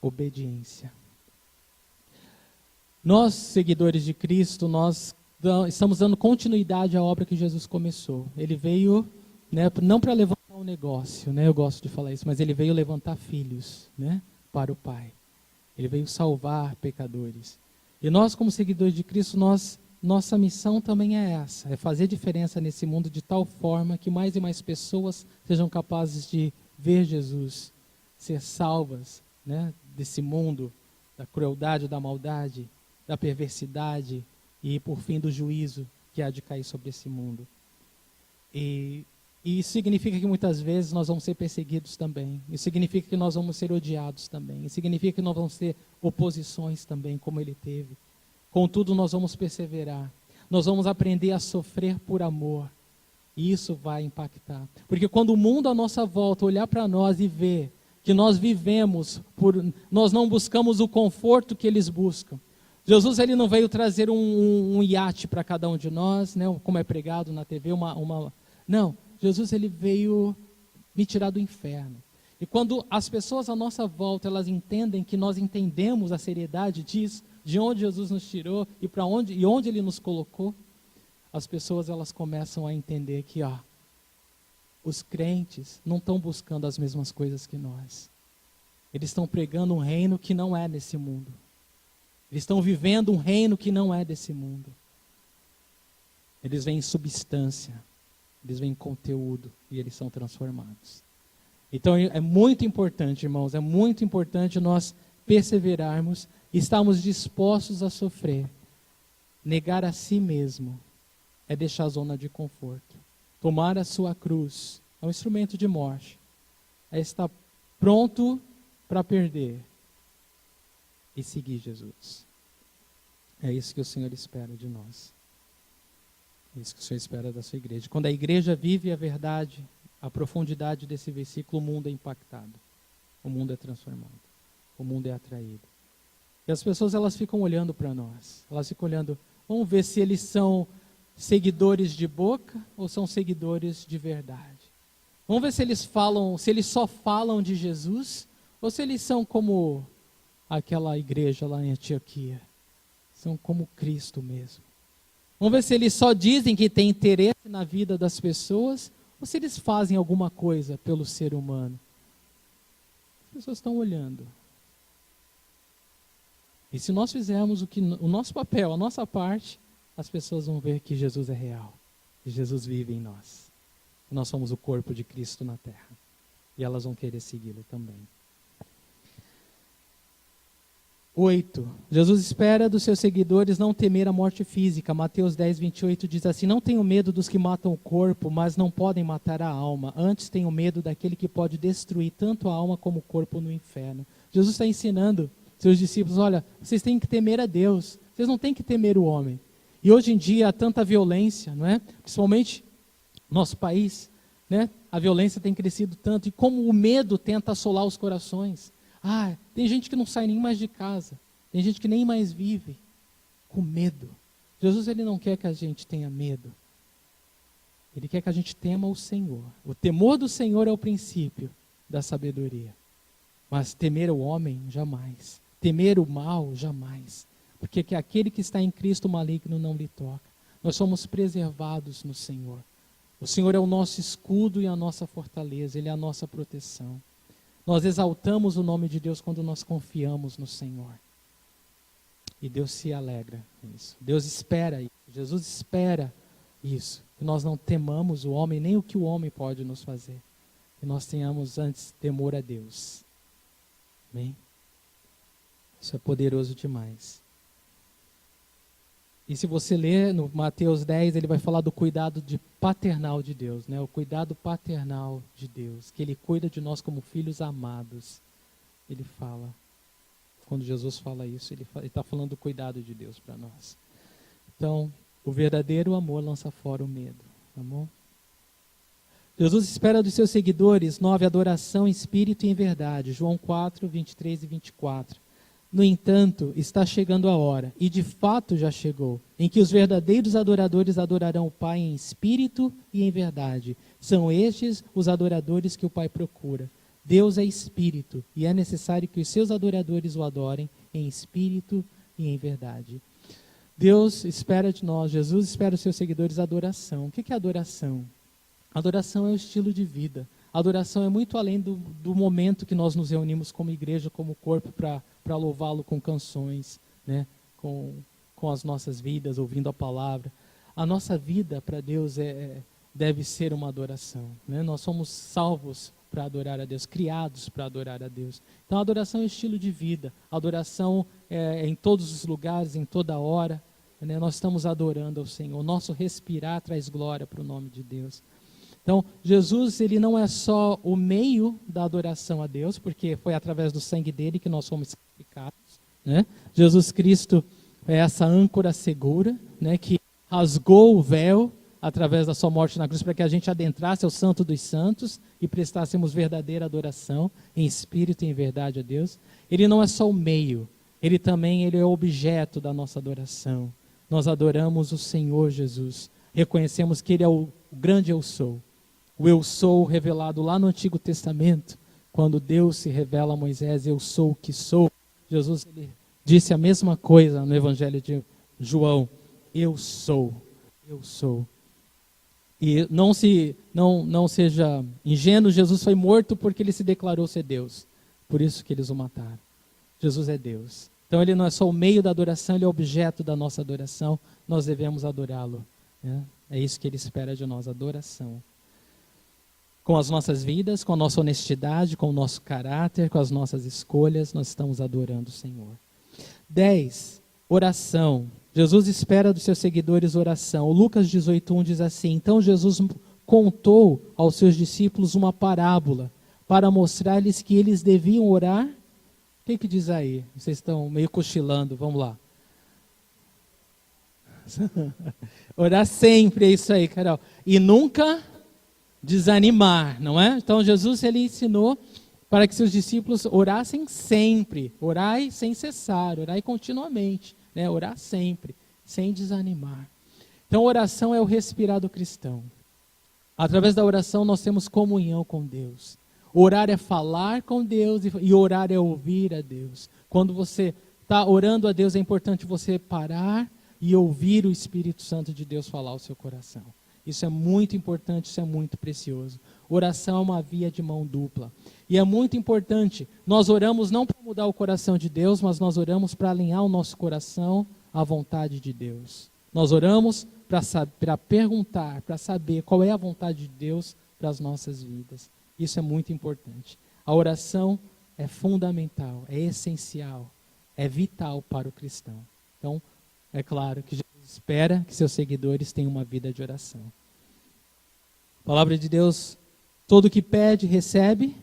obediência. Nós, seguidores de Cristo, nós estamos dando continuidade à obra que Jesus começou. Ele veio, não para levantar um negócio, eu gosto de falar isso, mas ele veio levantar filhos, para o Pai. Ele veio salvar pecadores. E nós, como seguidores de Cristo, nossa missão também é essa, é fazer diferença nesse mundo de tal forma que mais e mais pessoas sejam capazes de ver Jesus, ser salvas, desse mundo, da crueldade, da maldade, da perversidade e, por fim, do juízo que há de cair sobre esse mundo. E isso significa que muitas vezes nós vamos ser perseguidos também. Isso significa que nós vamos ser odiados também. Isso significa que nós vamos ter oposições também, como ele teve. Contudo, nós vamos perseverar. Nós vamos aprender a sofrer por amor. E isso vai impactar. Porque quando o mundo à nossa volta olhar para nós e ver que nós vivemos, nós não buscamos o conforto que eles buscam. Jesus ele não veio trazer um iate para cada um de nós, como é pregado na TV, Não, Jesus ele veio me tirar do inferno. E quando as pessoas à nossa volta, elas entendem que nós entendemos a seriedade disso, de onde Jesus nos tirou e para onde ele nos colocou, as pessoas elas começam a entender que os crentes não estão buscando as mesmas coisas que nós. Eles estão pregando um reino que não é desse mundo. Eles estão vivendo um reino que não é desse mundo. Eles vêm em substância, eles vêm em conteúdo e eles são transformados. Então é muito importante, irmãos, é muito importante nós perseverarmos e estarmos dispostos a sofrer. Negar a si mesmo é deixar a zona de conforto. Tomar a sua cruz é um instrumento de morte. É estar pronto para perder e seguir Jesus. É isso que o Senhor espera de nós. É isso que o Senhor espera da sua igreja. Quando a igreja vive a verdade, a profundidade desse versículo, o mundo é impactado. O mundo é transformado. O mundo é atraído. E as pessoas elas ficam olhando para nós. Elas ficam olhando, vamos ver se eles são seguidores de boca ou são seguidores de verdade? Vamos ver se eles só falam de Jesus ou se eles são como aquela igreja lá em Antioquia. São como Cristo mesmo. Vamos ver se eles só dizem que têm interesse na vida das pessoas ou se eles fazem alguma coisa pelo ser humano. As pessoas estão olhando. E se nós fizermos o nosso papel, a nossa parte, as pessoas vão ver que Jesus é real. Que Jesus vive em nós. Que nós somos o corpo de Cristo na terra. E elas vão querer segui-lo também. 8. Jesus espera dos seus seguidores não temer a morte física. Mateus 10, 28 diz assim: não tenham medo dos que matam o corpo, mas não podem matar a alma. Antes tenham medo daquele que pode destruir tanto a alma como o corpo no inferno. Jesus está ensinando seus discípulos: olha, vocês têm que temer a Deus. Vocês não têm que temer o homem. E hoje em dia há tanta violência, não é? Principalmente no nosso país, né? A violência tem crescido tanto. E como o medo tenta assolar os corações. Tem gente que não sai nem mais de casa. Tem gente que nem mais vive com medo. Jesus, ele não quer que a gente tenha medo. Ele quer que a gente tema o Senhor. O temor do Senhor é o princípio da sabedoria. Mas temer o homem, jamais. Temer o mal, jamais. Porque que aquele que está em Cristo, o maligno não lhe toca. Nós somos preservados no Senhor. O Senhor é o nosso escudo e a nossa fortaleza. Ele é a nossa proteção. Nós exaltamos o nome de Deus quando nós confiamos no Senhor. E Deus se alegra nisso. Deus espera isso. Jesus espera isso. Que nós não temamos o homem, nem o que o homem pode nos fazer. Que nós tenhamos antes temor a Deus. Amém? Isso é poderoso demais. E se você ler no Mateus 10, ele vai falar do cuidado paternal de Deus, né? O cuidado paternal de Deus, que ele cuida de nós como filhos amados. Ele fala, quando Jesus fala isso, ele está falando do cuidado de Deus para nós. Então, o verdadeiro amor lança fora o medo, tá bom? Jesus espera dos seus seguidores 9, adoração em espírito e em verdade. João 4, 23 e 24. No entanto, está chegando a hora, e de fato já chegou, em que os verdadeiros adoradores adorarão o Pai em espírito e em verdade. São estes os adoradores que o Pai procura. Deus é espírito, e é necessário que os seus adoradores o adorem em espírito e em verdade. Deus espera de nós, Jesus espera dos seus seguidores adoração. O que é adoração? Adoração é o estilo de vida. Adoração é muito além do momento que nós nos reunimos como igreja, como corpo, para louvá-lo com canções, né? com as nossas vidas, ouvindo a palavra. A nossa vida para Deus deve ser uma adoração. Né? Nós somos salvos para adorar a Deus, criados para adorar a Deus. Então a adoração é um estilo de vida. A adoração é em todos os lugares, em toda hora. Né? Nós estamos adorando ao Senhor. O nosso respirar traz glória para o nome de Deus. Então, Jesus, ele não é só o meio da adoração a Deus, porque foi através do sangue dele que nós fomos santificados, né? Jesus Cristo é essa âncora segura, né, que rasgou o véu através da sua morte na cruz para que a gente adentrasse ao Santo dos Santos e prestássemos verdadeira adoração em espírito e em verdade a Deus. Ele não é só o meio, ele é o objeto da nossa adoração. Nós adoramos o Senhor Jesus, reconhecemos que ele é o grande eu sou. O eu sou revelado lá no Antigo Testamento, quando Deus se revela a Moisés, eu sou o que sou. Jesus ele disse a mesma coisa no Evangelho de João, eu sou. E não seja ingênuo, Jesus foi morto porque ele se declarou ser Deus. Por isso que eles o mataram. Jesus é Deus. Então ele não é só o meio da adoração, ele é o objeto da nossa adoração. Nós devemos adorá-lo. Né? É isso que ele espera de nós, adoração. Com as nossas vidas, com a nossa honestidade, com o nosso caráter, com as nossas escolhas, nós estamos adorando o Senhor. 10. Oração. Jesus espera dos seus seguidores oração. O Lucas 18:1 diz assim: então Jesus contou aos seus discípulos uma parábola para mostrar-lhes que eles deviam orar. O que diz aí? Vocês estão meio cochilando, vamos lá. Orar sempre, é isso aí, Carol. E nunca desanimar, não é? Então Jesus ele ensinou para que seus discípulos orassem sempre, orai sem cessar, orai continuamente, né? Orar sempre, sem desanimar. Então, oração é o respirar do cristão. Através da oração nós temos comunhão com Deus. Orar é falar com Deus e orar é ouvir a Deus. Quando você está orando a Deus, é importante você parar e ouvir o Espírito Santo de Deus falar ao seu coração. Isso é muito importante, isso é muito precioso. Oração é uma via de mão dupla. E é muito importante, nós oramos não para mudar o coração de Deus, mas nós oramos para alinhar o nosso coração à vontade de Deus. Nós oramos para perguntar, para saber qual é a vontade de Deus para as nossas vidas. Isso é muito importante. A oração é fundamental, é essencial, é vital para o cristão. Então, é claro que Jesus espera que seus seguidores tenham uma vida de oração. A palavra de Deus, todo o que pede, recebe,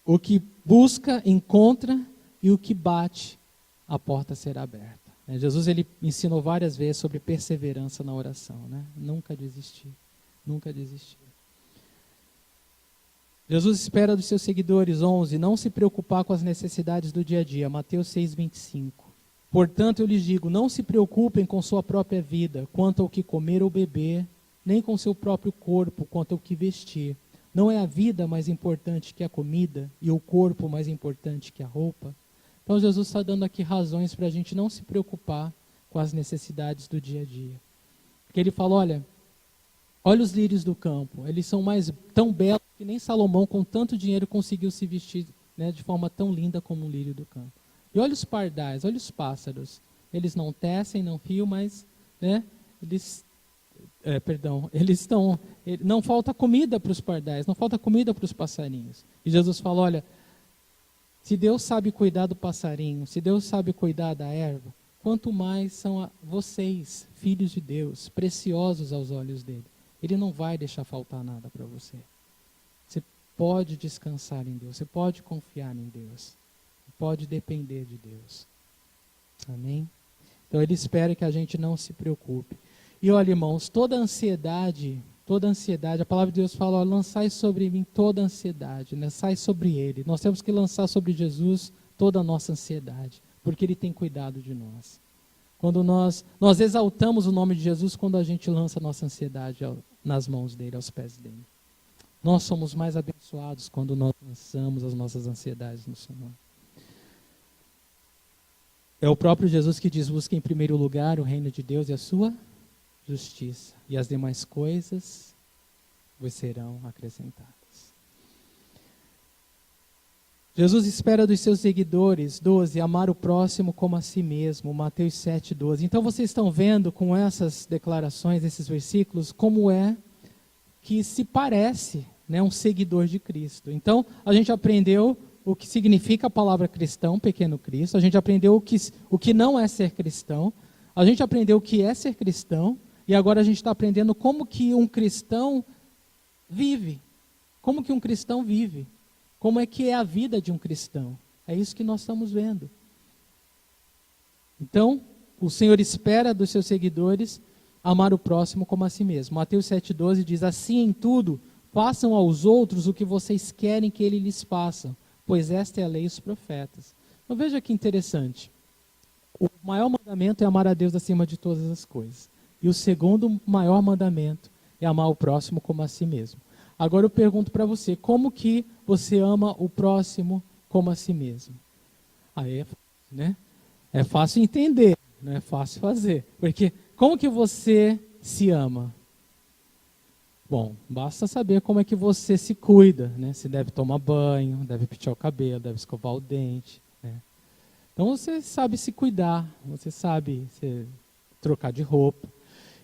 o que busca, encontra, e o que bate, a porta será aberta. Jesus ele ensinou várias vezes sobre perseverança na oração, né? Nunca desistir, nunca desistir. Jesus espera dos seus seguidores, 11, não se preocupar com as necessidades do dia a dia, Mateus 6:25. Portanto, eu lhes digo, não se preocupem com sua própria vida, quanto ao que comer ou beber, nem com seu próprio corpo, quanto ao que vestir. Não é a vida mais importante que a comida, e o corpo mais importante que a roupa? Então, Jesus está dando aqui razões para a gente não se preocupar com as necessidades do dia a dia. Porque ele fala, olha os lírios do campo, eles são tão belos que nem Salomão, com tanto dinheiro, conseguiu se vestir, né, de forma tão linda como um lírio do campo. E olha os pardais, olha os pássaros. Eles não tecem, não fiam, mas né, não falta comida para os pardais, não falta comida para os passarinhos. E Jesus fala, olha, se Deus sabe cuidar do passarinho, se Deus sabe cuidar da erva, quanto mais são vocês, filhos de Deus, preciosos aos olhos dele. Ele não vai deixar faltar nada para você. Você pode descansar em Deus, você pode confiar em Deus, pode depender de Deus. Amém? Então ele espera que a gente não se preocupe. E olha, irmãos, toda ansiedade, a palavra de Deus fala, lançai sobre mim toda ansiedade, lançai sobre ele. Nós temos que lançar sobre Jesus toda a nossa ansiedade, porque ele tem cuidado de nós. Quando nós exaltamos o nome de Jesus quando a gente lança a nossa ansiedade nas mãos dele, aos pés dele. Nós somos mais abençoados quando nós lançamos as nossas ansiedades no Senhor. É o próprio Jesus que diz, busque em primeiro lugar o reino de Deus e a sua justiça, e as demais coisas vos serão acrescentadas. Jesus espera dos seus seguidores, 12, amar o próximo como a si mesmo, Mateus 7:12. Então vocês estão vendo com essas declarações, esses versículos, como é que se parece, né, um seguidor de Cristo. Então a gente aprendeu o que significa a palavra cristão, pequeno Cristo, a gente aprendeu o que não é ser cristão, a gente aprendeu o que é ser cristão, e agora a gente está aprendendo como que um cristão vive. Como que um cristão vive. Como é que é a vida de um cristão. É isso que nós estamos vendo. Então, o Senhor espera dos seus seguidores amar o próximo como a si mesmo. Mateus 7:12 diz, assim em tudo, façam aos outros o que vocês querem que ele lhes faça, pois esta é a lei e os profetas. Então veja que interessante. O maior mandamento é amar a Deus acima de todas as coisas. E o segundo maior mandamento é amar o próximo como a si mesmo. Agora eu pergunto para você, como que você ama o próximo como a si mesmo? Aí é fácil entender, não é fácil fazer. Porque como que você se ama? Bom, basta saber como é que você se cuida, né? Você deve tomar banho, deve pentear o cabelo, deve escovar o dente, né? Então você sabe se cuidar, você sabe trocar de roupa.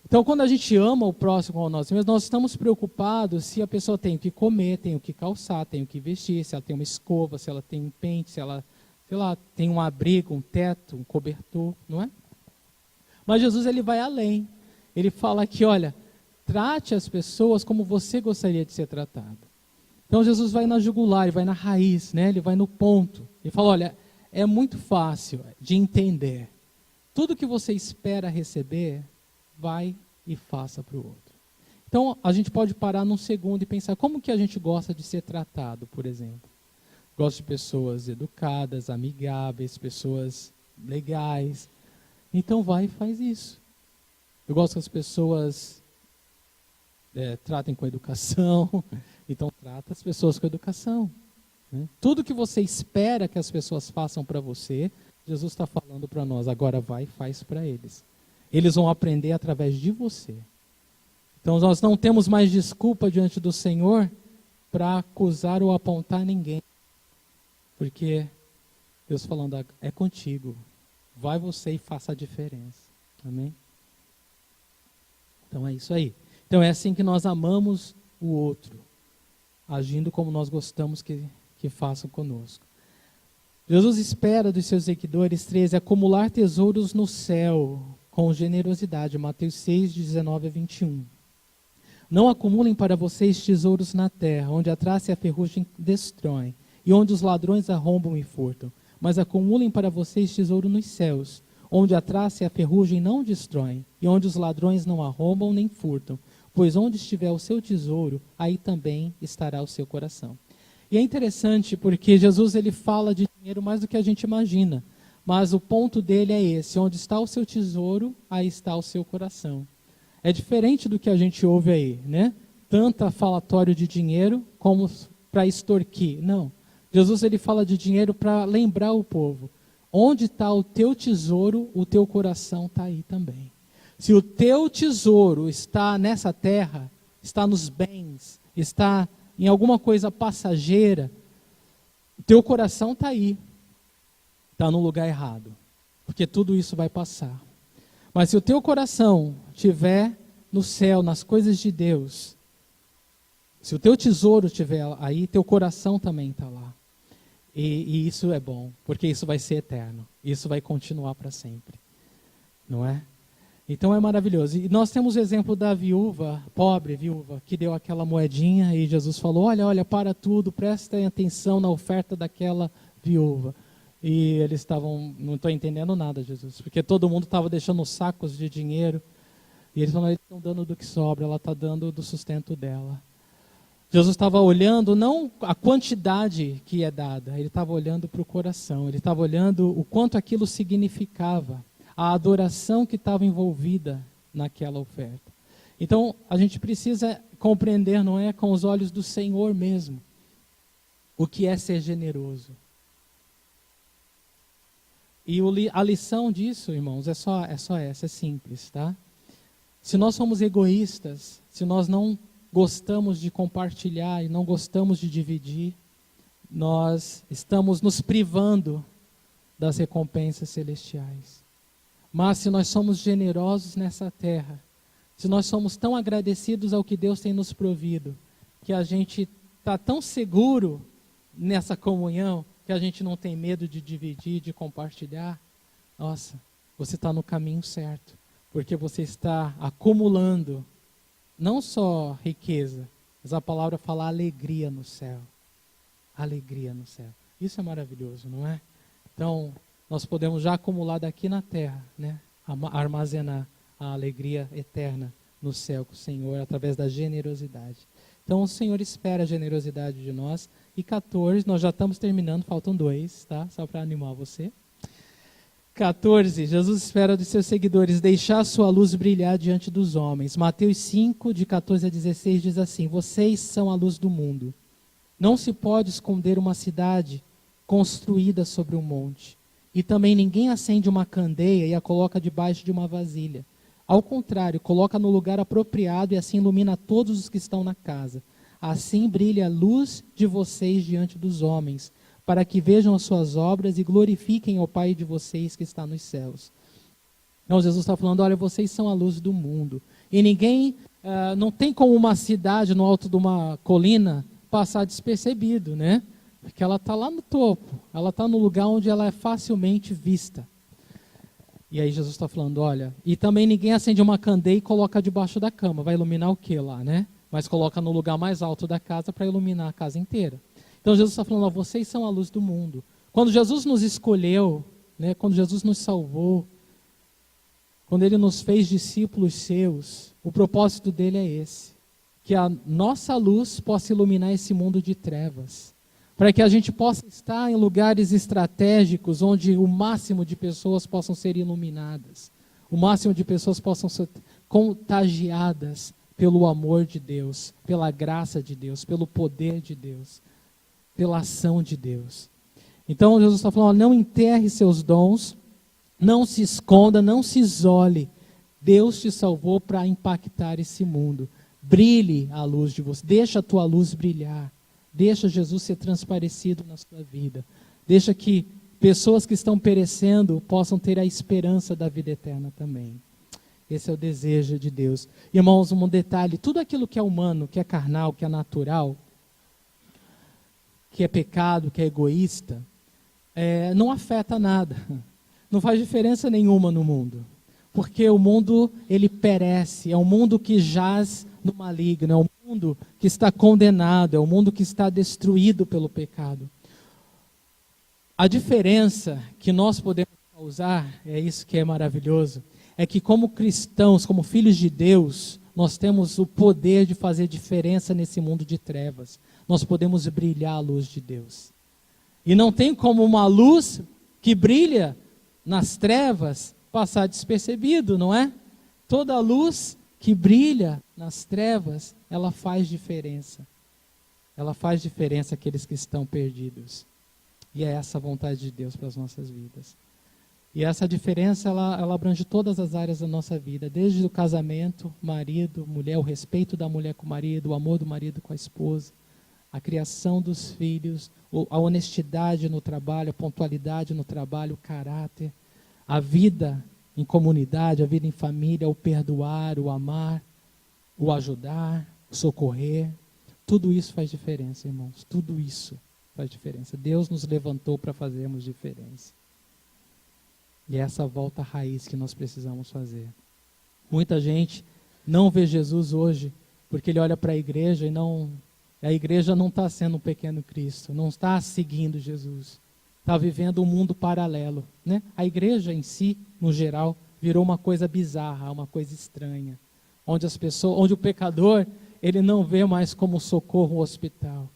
Então, quando a gente ama o próximo como nós mesmos, nós estamos preocupados se a pessoa tem o que comer, tem o que calçar, tem o que vestir, se ela tem uma escova, se ela tem um pente, se ela, sei lá, tem um abrigo, um teto, um cobertor, não é? Mas Jesus, ele vai além. Ele fala que, olha, trate as pessoas como você gostaria de ser tratado. Então, Jesus vai na jugular, ele vai na raiz, né? Ele vai no ponto. Ele fala, olha, é muito fácil de entender. Tudo que você espera receber, vai e faça para o outro. Então, a gente pode parar num segundo e pensar, como que a gente gosta de ser tratado, por exemplo? Gosto de pessoas educadas, amigáveis, pessoas legais. Então vai e faz isso. Eu gosto que as pessoas tratem com educação, então trata as pessoas com educação. Né? Tudo que você espera que as pessoas façam para você, Jesus está falando para nós, agora vai e faz para eles. Eles vão aprender através de você. Então nós não temos mais desculpa diante do Senhor para acusar ou apontar ninguém. Porque Deus falando, é contigo. Vai você e faça a diferença. Amém? Então é isso aí. Então é assim que nós amamos o outro, agindo como nós gostamos que façam conosco. Jesus espera dos seus seguidores 13 acumular tesouros no céu com generosidade. Mateus 6, 19 a 21. Não acumulem para vocês tesouros na terra, onde a traça e a ferrugem destroem, e onde os ladrões arrombam e furtam. Mas acumulem para vocês tesouro nos céus, onde a traça e a ferrugem não destroem, e onde os ladrões não arrombam nem furtam. Pois onde estiver o seu tesouro, aí também estará o seu coração. E é interessante porque Jesus ele fala de dinheiro mais do que a gente imagina. Mas o ponto dele é esse, onde está o seu tesouro, aí está o seu coração. É diferente do que a gente ouve aí, né? Tanto falatório de dinheiro como para extorquir. Não. Jesus ele fala de dinheiro para lembrar o povo. Onde está o teu tesouro, o teu coração está aí também. Se o teu tesouro está nessa terra, está nos bens, está em alguma coisa passageira, o teu coração está aí. Está no lugar errado. Porque tudo isso vai passar. Mas se o teu coração estiver no céu, nas coisas de Deus, se o teu tesouro estiver aí, teu coração também está lá. E isso é bom, porque isso vai ser eterno. Isso vai continuar para sempre. Não é? Então é maravilhoso. E nós temos o exemplo da viúva, pobre viúva, que deu aquela moedinha e Jesus falou, olha, para tudo, prestem atenção na oferta daquela viúva. E eles estavam, não estou entendendo nada, Jesus, porque todo mundo estava deixando sacos de dinheiro. E eles falaram, eles estão dando do que sobra, ela está dando do sustento dela. Jesus estava olhando não a quantidade que é dada, ele estava olhando para o coração, ele estava olhando o quanto aquilo significava, a adoração que estava envolvida naquela oferta. Então, a gente precisa compreender, não é, com os olhos do Senhor mesmo, o que é ser generoso. E a lição disso, irmãos, é só essa, é simples, tá? Se nós somos egoístas, se nós não gostamos de compartilhar e não gostamos de dividir, nós estamos nos privando das recompensas celestiais. Mas se nós somos generosos nessa terra, se nós somos tão agradecidos ao que Deus tem nos provido, que a gente está tão seguro nessa comunhão, que a gente não tem medo de dividir, de compartilhar, nossa, você está no caminho certo, porque você está acumulando não só riqueza, mas a palavra fala alegria no céu. Alegria no céu. Isso é maravilhoso, não é? Então, nós podemos já acumular daqui na terra, né? Armazenar a alegria eterna no céu com o Senhor, através da generosidade. Então, o Senhor espera a generosidade de nós. E 14, nós já estamos terminando, faltam 2, tá? Só para animar você. 14, Jesus espera dos seus seguidores deixar sua luz brilhar diante dos homens. Mateus 5, de 14 a 16, diz assim, vocês são a luz do mundo. Não se pode esconder uma cidade construída sobre um monte. E também ninguém acende uma candeia e a coloca debaixo de uma vasilha. Ao contrário, coloca no lugar apropriado e assim ilumina todos os que estão na casa. Assim brilha a luz de vocês diante dos homens, para que vejam as suas obras e glorifiquem o Pai de vocês que está nos céus. Então Jesus está falando, olha, vocês são a luz do mundo. E ninguém, não tem como uma cidade no alto de uma colina passar despercebido, né? Porque ela está lá no topo, ela está no lugar onde ela é facilmente vista. E aí Jesus está falando, olha, e também ninguém acende uma candeia e coloca debaixo da cama, vai iluminar o que lá, né? Mas coloca no lugar mais alto da casa para iluminar a casa inteira. Então Jesus está falando, vocês são a luz do mundo. Quando Jesus nos escolheu, né, quando Jesus nos salvou, quando Ele nos fez discípulos seus, o propósito dele é esse. Que a nossa luz possa iluminar esse mundo de trevas. Para que a gente possa estar em lugares estratégicos onde o máximo de pessoas possam ser iluminadas. O máximo de pessoas possam contagiadas pelo amor de Deus, pela graça de Deus, pelo poder de Deus, pela ação de Deus. Então Jesus está falando, não enterre seus dons, não se esconda, não se isole. Deus te salvou para impactar esse mundo. Brilhe a luz de você, deixa a tua luz brilhar. Deixa Jesus ser transparecido na sua vida. Deixa que pessoas que estão perecendo possam ter a esperança da vida eterna também. Esse é o desejo de Deus. Irmãos, um detalhe, tudo aquilo que é humano, que é carnal, que é natural, que é pecado, que é egoísta, não afeta nada. Não faz diferença nenhuma no mundo. Porque o mundo, ele perece, é um mundo que jaz no maligno, é um mundo que está condenado, é um mundo que está destruído pelo pecado. A diferença que nós podemos causar, é isso que é maravilhoso, é que como cristãos, como filhos de Deus, nós temos o poder de fazer diferença nesse mundo de trevas. Nós podemos brilhar a luz de Deus. E não tem como uma luz que brilha nas trevas passar despercebido, não é? Toda luz que brilha nas trevas, ela faz diferença. Ela faz diferença àqueles que estão perdidos. E é essa a vontade de Deus para as nossas vidas. E essa diferença, ela abrange todas as áreas da nossa vida, desde o casamento, marido, mulher, o respeito da mulher com o marido, o amor do marido com a esposa, a criação dos filhos, a honestidade no trabalho, a pontualidade no trabalho, o caráter, a vida em comunidade, a vida em família, o perdoar, o amar, o ajudar, o socorrer. Tudo isso faz diferença, irmãos. Tudo isso faz diferença. Deus nos levantou para fazermos diferença. E é essa volta à raiz que nós precisamos fazer. Muita gente não vê Jesus hoje porque ele olha para a igreja a igreja não está sendo um pequeno Cristo, não está seguindo Jesus. Está vivendo um mundo paralelo, né? A igreja em si, no geral, virou uma coisa bizarra, uma coisa estranha, onde o pecador, ele não vê mais como socorro hospital.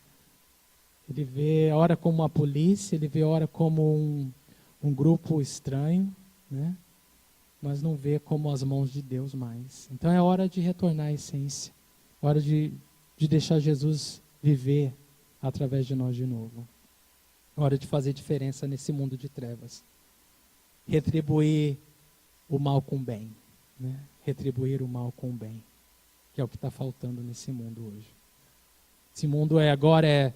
Ele vê a hora como uma polícia, ele vê a hora como um grupo estranho, né? Mas não vê como as mãos de Deus mais. Então é hora de retornar à essência, hora de deixar Jesus viver através de nós de novo. Hora de fazer diferença nesse mundo de trevas. Retribuir o mal com o bem. Né? Retribuir o mal com o bem. Que é o que está faltando nesse mundo hoje. Esse mundo agora é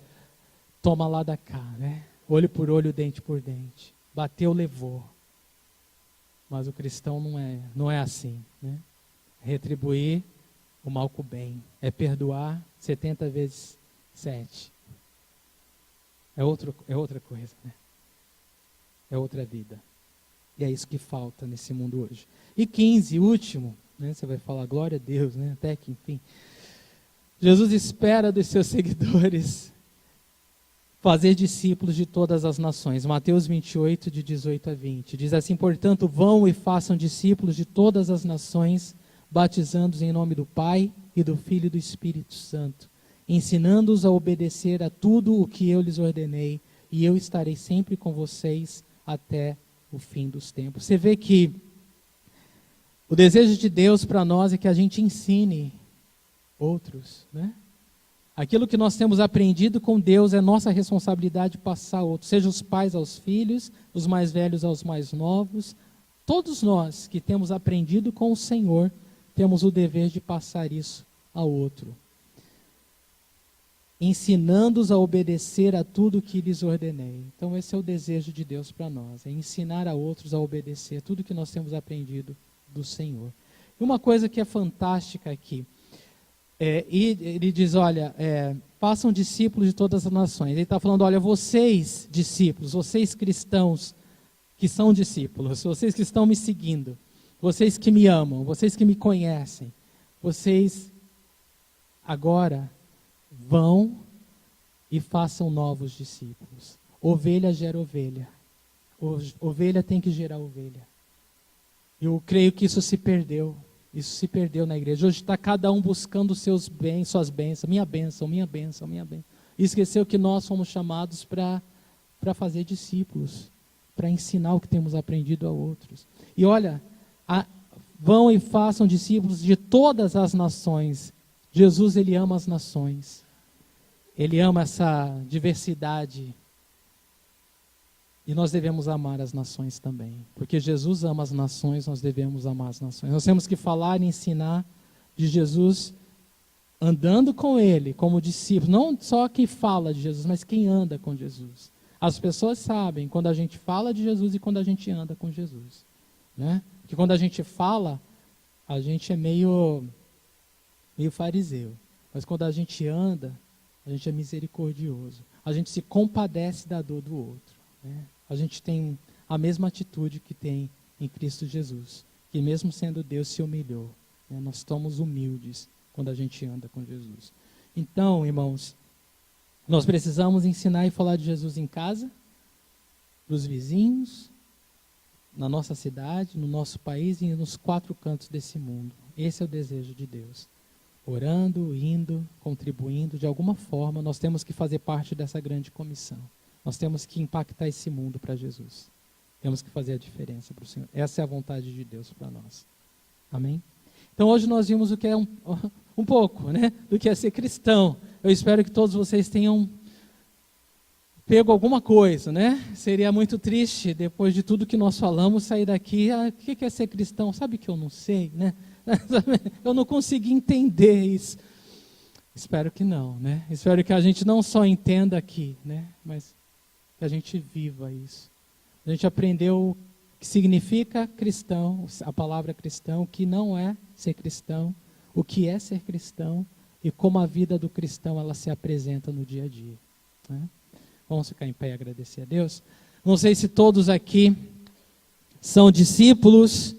toma lá da cá, né? Olho por olho, dente por dente. Bateu, levou. Mas o cristão não é assim. Né? Retribuir o mal com o bem. É perdoar 70 vezes 7. É outra coisa, né? É outra vida. E é isso que falta nesse mundo hoje. E 15, último, né? Você vai falar, glória a Deus, né? Até que, enfim. Jesus espera dos seus seguidores fazer discípulos de todas as nações. Mateus 28, de 18 a 20. Diz assim, portanto, vão e façam discípulos de todas as nações, batizando-os em nome do Pai e do Filho e do Espírito Santo, ensinando-os a obedecer a tudo o que eu lhes ordenei, e eu estarei sempre com vocês até o fim dos tempos. Você vê que o desejo de Deus para nós é que a gente ensine outros, né? Aquilo que nós temos aprendido com Deus é nossa responsabilidade passar a outros, seja os pais aos filhos, os mais velhos aos mais novos. Todos nós que temos aprendido com o Senhor, temos o dever de passar isso ao outro. Ensinando-os a obedecer a tudo que lhes ordenei. Então esse é o desejo de Deus para nós, é ensinar a outros a obedecer tudo que nós temos aprendido do Senhor. E uma coisa que é fantástica aqui, e ele diz, olha, façam discípulos de todas as nações. Ele está falando, olha, vocês discípulos, vocês cristãos que são discípulos, vocês que estão me seguindo, vocês que me amam, vocês que me conhecem, vocês agora vão e façam novos discípulos. Ovelha gera ovelha. Ovelha tem que gerar ovelha. Eu creio que isso se perdeu. Isso se perdeu na igreja. Hoje está cada um buscando seus bens, suas bênçãos. Minha bênção, minha bênção, minha bênção. E esqueceu que nós fomos chamados para fazer discípulos, para ensinar o que temos aprendido a outros. E olha, Vão e façam discípulos de todas as nações. Jesus, ele ama as nações. Ele ama essa diversidade. E nós devemos amar as nações também. Porque Jesus ama as nações, nós devemos amar as nações. Nós temos que falar e ensinar de Jesus, andando com ele, como discípulo. Não só quem fala de Jesus, mas quem anda com Jesus. As pessoas sabem quando a gente fala de Jesus e quando a gente anda com Jesus. Né? Porque quando a gente fala, a gente é meio fariseu. Mas quando a gente anda, a gente é misericordioso. A gente se compadece da dor do outro. Né? A gente tem a mesma atitude que tem em Cristo Jesus, que mesmo sendo Deus se humilhou. Né? Nós somos humildes quando a gente anda com Jesus. Então, irmãos, nós precisamos ensinar e falar de Jesus em casa, dos vizinhos, na nossa cidade, no nosso país e nos 4 cantos desse mundo. Esse é o desejo de Deus. Orando, indo, contribuindo, de alguma forma, nós temos que fazer parte dessa grande comissão. Nós temos que impactar esse mundo para Jesus. Temos que fazer a diferença para o Senhor. Essa é a vontade de Deus para nós. Amém? Então hoje nós vimos o que é um pouco, né, do que é ser cristão. Eu espero que todos vocês tenham pego alguma coisa, né? Seria muito triste, depois de tudo que nós falamos, sair daqui, o que é ser cristão? Sabe que eu não sei, né? Eu não consegui entender isso. Espero que não, né? Espero que a gente não só entenda aqui, né? Mas que a gente viva isso. A gente aprendeu o que significa cristão, a palavra cristão, o que não é ser cristão, o que é ser cristão e como a vida do cristão ela se apresenta no dia a dia. Né? Vamos ficar em pé e agradecer a Deus. Não sei se todos aqui são discípulos.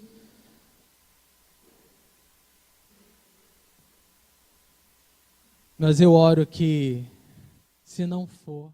Mas eu oro que, se não for,